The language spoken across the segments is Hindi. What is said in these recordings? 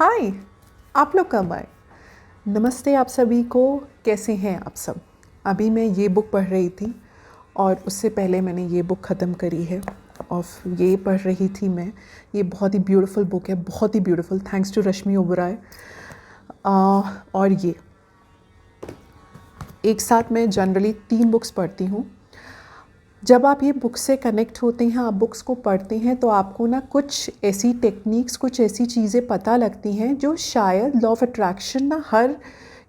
हाय, आप लोग कब आए? नमस्ते आप सभी को। कैसे हैं आप सब? अभी मैं ये बुक पढ़ रही थी और उससे पहले मैंने ये बुक ख़त्म करी है और ये पढ़ रही थी मैं। ये बहुत ही ब्यूटीफुल बुक है, बहुत ही ब्यूटीफुल, थैंक्स टू रश्मि ओबराय। और ये एक साथ मैं जनरली 3 बुक्स पढ़ती हूँ। जब आप ये बुक से कनेक्ट होते हैं, आप बुक्स को पढ़ते हैं, तो आपको ना कुछ ऐसी टेक्निक्स, कुछ ऐसी चीज़ें पता लगती हैं जो शायद लॉ ऑफ अट्रैक्शन ना हर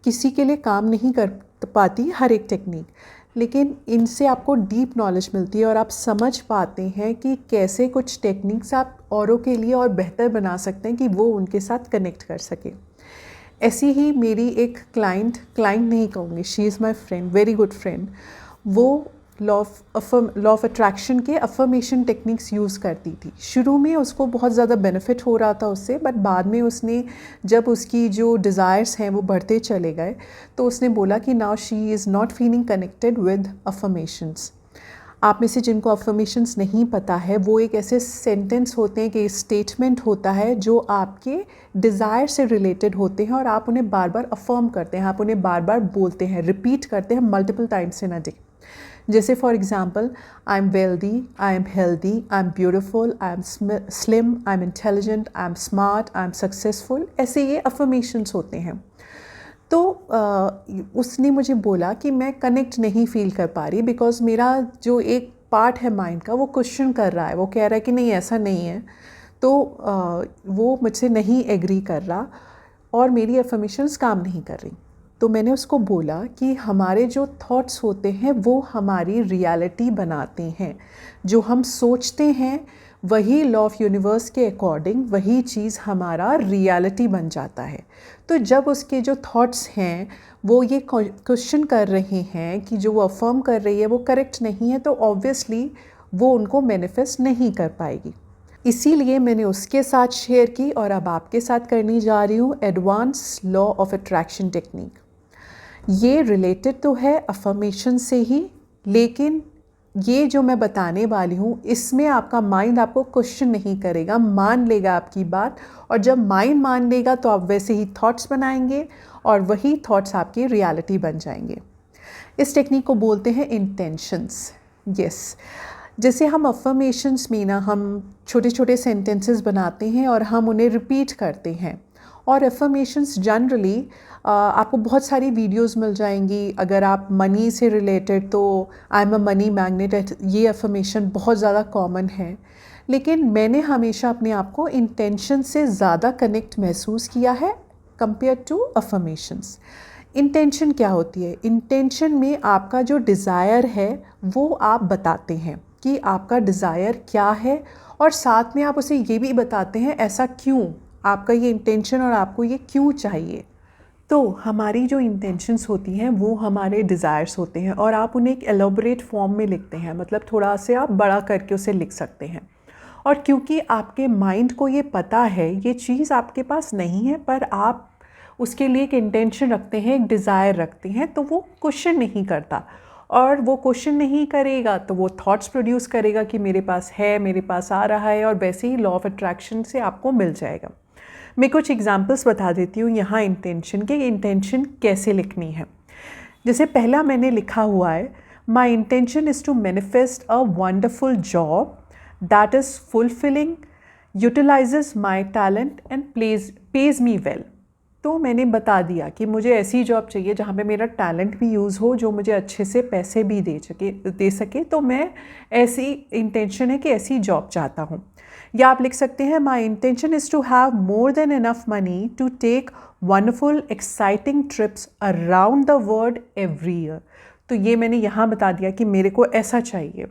किसी के लिए काम नहीं कर पाती, हर एक टेक्निक। लेकिन इनसे आपको डीप नॉलेज मिलती है और आप समझ पाते हैं कि कैसे कुछ टेक्निक्स आप औरों के लिए और बेहतर बना सकते हैं कि वो उनके साथ कनेक्ट कर सके। ऐसी ही मेरी एक क्लाइंट नहीं कहूँगी, she is my friend, very good friend. वो लॉ ऑफ अट्रैक्शन के अफर्मेशन टेक्निक्स यूज़ करती थी। शुरू में उसको बहुत ज़्यादा बेनिफिट हो रहा था उससे, बट बाद में उसने, जब उसकी जो डिज़ायर्स हैं वो बढ़ते चले गए, तो उसने बोला कि now she is not feeling connected with affirmations. आप में से जिनको अफर्मेशंस नहीं पता है, वो एक ऐसे सेंटेंस होते हैं कि स्टेटमेंट होता है जो आपके डिज़ायर से रिलेटेड होते हैं और आप उन्हें बार बार अफर्म करते हैं, आप उन्हें बार बार बोलते हैं, रिपीट करते हैं multiple times in a day. जैसे for example, I am wealthy, I am healthy, I am beautiful, I am slim, I am intelligent, I am smart, I am successful, ऐसे ये अफर्मेशंस होते हैं। तो उसने मुझे बोला कि मैं कनेक्ट नहीं फ़ील कर पा रही, बिकॉज़ मेरा जो एक पार्ट है माइंड का, वो क्वेश्चन कर रहा है, वो कह रहा है कि नहीं ऐसा नहीं है। तो वो मुझसे नहीं एग्री कर रहा और मेरी अफर्मेशंस काम नहीं कर रही। तो मैंने उसको बोला कि हमारे जो थॉट्स होते हैं वो हमारी रियलिटी बनाते हैं। जो हम सोचते हैं वही लॉ ऑफ यूनिवर्स के अकॉर्डिंग वही चीज़ हमारा रियलिटी बन जाता है। तो जब उसके जो थॉट्स हैं वो ये क्वेश्चन कर रहे हैं कि जो वो अफर्म कर रही है वो करेक्ट नहीं है, तो ऑब्वियसली वो उनको मैनिफेस्ट नहीं कर पाएगी। इसीलिए मैंने उसके साथ शेयर की और अब आपके साथ करनी जा रही हूँ advance law of attraction technique. ये रिलेटेड तो है अफर्मेशन से ही, लेकिन ये जो मैं बताने वाली हूँ इसमें आपका माइंड आपको क्वेश्चन नहीं करेगा, मान लेगा आपकी बात। और जब माइंड मान लेगा तो आप वैसे ही थॉट्स बनाएंगे और वही थॉट्स आपकी रियलिटी बन जाएंगे। इस टेक्निक को बोलते हैं इंटेंशंस। यस, जैसे हम अफर्मेशंस में ना हम छोटे छोटे सेंटेंसेस बनाते हैं और हम उन्हें रिपीट करते हैं। और अफर्मेशंस जनरली आपको बहुत सारी वीडियोस मिल जाएंगी। अगर आप मनी से रिलेटेड, तो I am a money magnet, ये अफर्मेशन बहुत ज़्यादा कॉमन है। लेकिन मैंने हमेशा अपने आप को इंटेंशन से ज़्यादा कनेक्ट महसूस किया है कंपेयर टू अफर्मेशंस। इंटेंशन क्या होती है? इंटेंशन में आपका जो डिज़ायर है वो आप बताते हैं कि आपका डिज़ायर क्या है, और साथ में आप उसे ये भी बताते हैं ऐसा क्यों, आपका ये इंटेंशन और आपको ये क्यों चाहिए। तो हमारी जो इंटेंशंस होती हैं वो हमारे डिज़ायर्स होते हैं और आप उन्हें एक एलोबरेट फॉर्म में लिखते हैं, मतलब थोड़ा से आप बड़ा करके उसे लिख सकते हैं। और क्योंकि आपके माइंड को ये पता है ये चीज़ आपके पास नहीं है, पर आप उसके लिए एक इंटेंशन रखते हैं, एक डिज़ायर रखते हैं, तो वो क्वेश्चन नहीं करता। और वो क्वेश्चन नहीं करेगा तो वो थॉट्स प्रोड्यूस करेगा कि मेरे पास है, मेरे पास आ रहा है, और वैसे ही लॉ ऑफ अट्रैक्शन से आपको मिल जाएगा। मैं कुछ एग्जांपल्स बता देती हूँ यहाँ इंटेंशन के, इंटेंशन कैसे लिखनी है। जैसे पहला मैंने लिखा हुआ है, my intention is to manifest a wonderful job that is fulfilling, utilizes my talent and pays me well. तो मैंने बता दिया कि मुझे ऐसी जॉब चाहिए जहाँ पे मेरा टैलेंट भी यूज़ हो, जो मुझे अच्छे से पैसे भी दे सके। तो मैं ऐसी इंटेंशन है कि ऐसी जॉब चाहता हूँ। या आप लिख सकते हैं, my intention is to have more than enough money to take wonderful exciting trips around the world every year. तो ये मैंने यहाँ बता दिया कि मेरे को ऐसा चाहिए।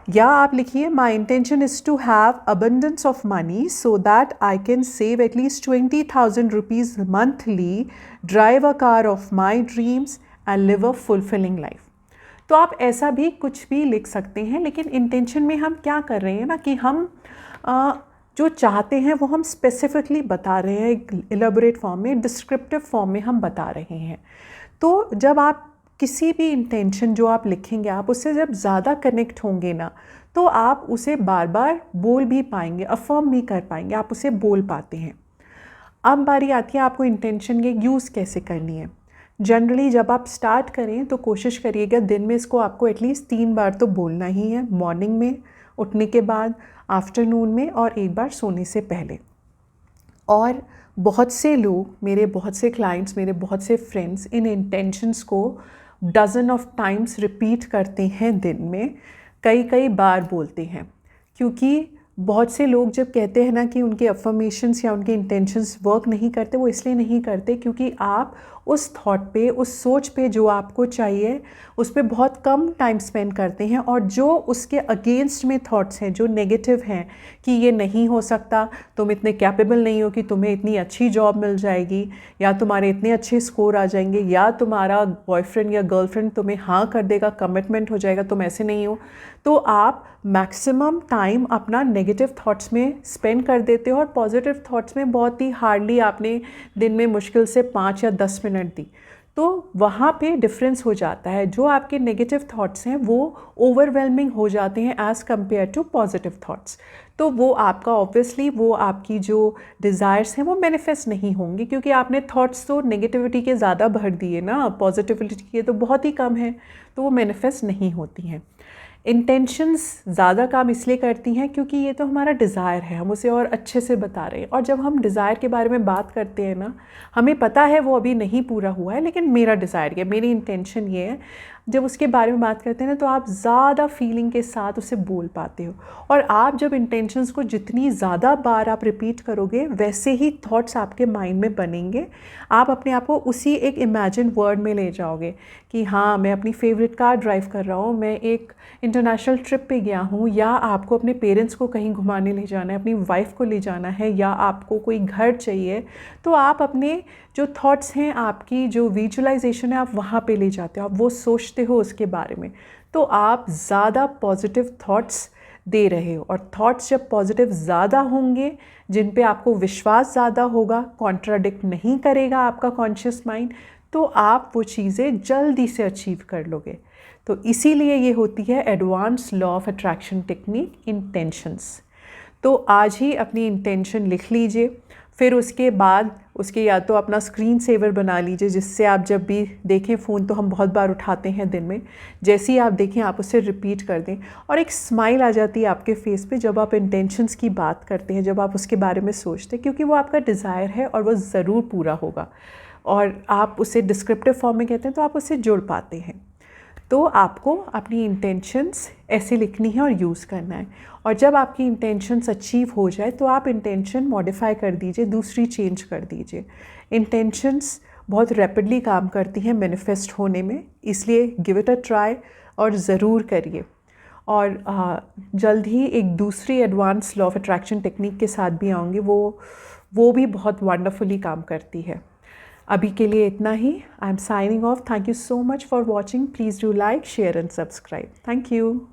या आप लिखिए, my intention is to have abundance of money so that I can save at least 20,000 rupees monthly, drive a car of my dreams and live a fulfilling life. तो आप ऐसा भी कुछ भी लिख सकते हैं, लेकिन इंटेंशन में हम क्या कर रहे हैं ना कि हम जो चाहते हैं वो हम स्पेसिफिकली बता रहे हैं, एक एलेबोरेट फॉर्म में, डिस्क्रिप्टिव फॉर्म में हम बता रहे हैं। तो जब आप किसी भी इंटेंशन जो आप लिखेंगे, आप उससे जब ज़्यादा कनेक्ट होंगे ना, तो आप उसे बार बार बोल भी पाएंगे, अफर्म भी कर पाएंगे, आप उसे बोल पाते हैं। अब बारी आती है आपको इंटेंशन के यूज़ कैसे करनी है। जनरली जब आप स्टार्ट करें तो कोशिश करिएगा दिन में इसको आपको एटलीस्ट 3 बार तो बोलना ही है, मॉर्निंग में उठने के बाद, आफ्टरनून में और एक बार सोने से पहले। और बहुत से लोग, मेरे बहुत से क्लाइंट्स, मेरे बहुत से फ्रेंड्स इन इंटेंशंस को डज़न ऑफ टाइम्स रिपीट करते हैं दिन में, कई कई बार बोलते हैं। क्योंकि बहुत से लोग जब कहते हैं ना कि उनके अफर्मेशंस या उनके इंटेंशंस वर्क नहीं करते, वो इसलिए नहीं करते क्योंकि आप उस थॉट पे, उस सोच पे जो आपको चाहिए उस पे बहुत कम टाइम स्पेंड करते हैं, और जो उसके अगेंस्ट में थॉट्स हैं, जो नेगेटिव हैं कि ये नहीं हो सकता, तुम इतने कैपेबल नहीं हो कि तुम्हें इतनी अच्छी जॉब मिल जाएगी, या तुम्हारे इतने अच्छे स्कोर आ जाएंगे, या तुम्हारा बॉयफ्रेंड या गर्लफ्रेंड तुम्हें हाँ कर देगा, कमिटमेंट हो जाएगा, तुम ऐसे नहीं हो, तो आप मैक्सिमम टाइम अपना नेगेटिव थॉट्स में स्पेंड कर देते हो, और पॉजिटिव थॉट्स में बहुत ही हार्डली आपने दिन में मुश्किल से 5 या 10 मिनट दी। तो वहाँ पे डिफरेंस हो जाता है। जो आपके नेगेटिव थॉट्स हैं वो ओवरवेलमिंग हो जाते हैं as compare to positive thoughts. तो वो आपका ऑब्वियसली, वो आपकी जो डिज़ायर्स हैं वो मैनिफेस्ट नहीं होंगे, क्योंकि आपने थॉट्स तो नेगेटिविटी के ज़्यादा भर दिए ना, पॉजिटिविटी के तो बहुत ही कम है, तो वो मैनिफेस्ट नहीं होती हैं। इंटेंशंस ज़्यादा काम इसलिए करती हैं क्योंकि ये तो हमारा डिज़ायर है, हम उसे और अच्छे से बता रहे हैं। और जब हम डिज़ायर के बारे में बात करते हैं ना, हमें पता है वो अभी नहीं पूरा हुआ है, लेकिन मेरा डिज़ायर ये, मेरी इंटेंशन ये है, जब उसके बारे में बात करते हैं ना तो आप ज़्यादा फीलिंग के साथ उसे बोल पाते हो। और आप जब इंटेंशंस को जितनी ज़्यादा बार आप रिपीट करोगे, वैसे ही थॉट्स आपके माइंड में बनेंगे। आप अपने आप को उसी एक इमेजिन वर्ल्ड में ले जाओगे कि हाँ, मैं अपनी फेवरेट कार ड्राइव कर रहा हूँ, मैं एक इंटरनेशनल ट्रिप पे गया हूँ, या आपको अपने पेरेंट्स को कहीं घुमाने ले जाना है, अपनी वाइफ को ले जाना है, या आपको कोई घर चाहिए। तो आप अपने जो थॉट्स हैं, आपकी जो विजुअलाइजेशन है, आप वहाँ पे ले जाते हो, आप वो सोचते हो उसके बारे में, तो आप ज़्यादा पॉजिटिव थॉट्स दे रहे हो। और थॉट्स जब पॉजिटिव ज़्यादा होंगे, जिन पे आपको विश्वास ज़्यादा होगा, कॉन्ट्राडिक्ट नहीं करेगा आपका कॉन्शियस माइंड, तो आप वो चीज़ें जल्दी से अचीव कर लोगे। तो इसीलिए ये होती है advance law of attraction technique, intentions. तो आज ही अपनी इंटेंशन लिख लीजिए, फिर उसके बाद उसके या तो अपना स्क्रीन सेवर बना लीजिए, जिससे आप जब भी देखें फ़ोन, तो हम बहुत बार उठाते हैं दिन में, जैसे ही आप देखें आप उसे रिपीट कर दें, और एक स्माइल आ जाती है आपके फेस पे जब आप इंटेंशंस की बात करते हैं, जब आप उसके बारे में सोचते हैं, क्योंकि वो आपका डिज़ायर है और वो ज़रूर पूरा होगा, और आप उसे डिस्क्रिप्टिव फॉर्म में कहते हैं, तो आप उसे जुड़ पाते हैं। तो आपको अपनी इंटेंशंस ऐसे लिखनी है और यूज़ करना है। और जब आपकी इंटेंशंस अचीव हो जाए तो आप इंटेंशन मॉडिफाई कर दीजिए, दूसरी चेंज कर दीजिए। इंटेंशंस बहुत रैपिडली काम करती हैं मैनिफेस्ट होने में, इसलिए गिव इट अ ट्राई और ज़रूर करिए। और जल्द ही एक दूसरी advance law of attraction technique के साथ भी आऊँगी, वो भी बहुत वंडरफुली काम करती है। अभी के लिए इतना ही। I am signing off. Thank you so much for watching. Please do like, share and subscribe. Thank you.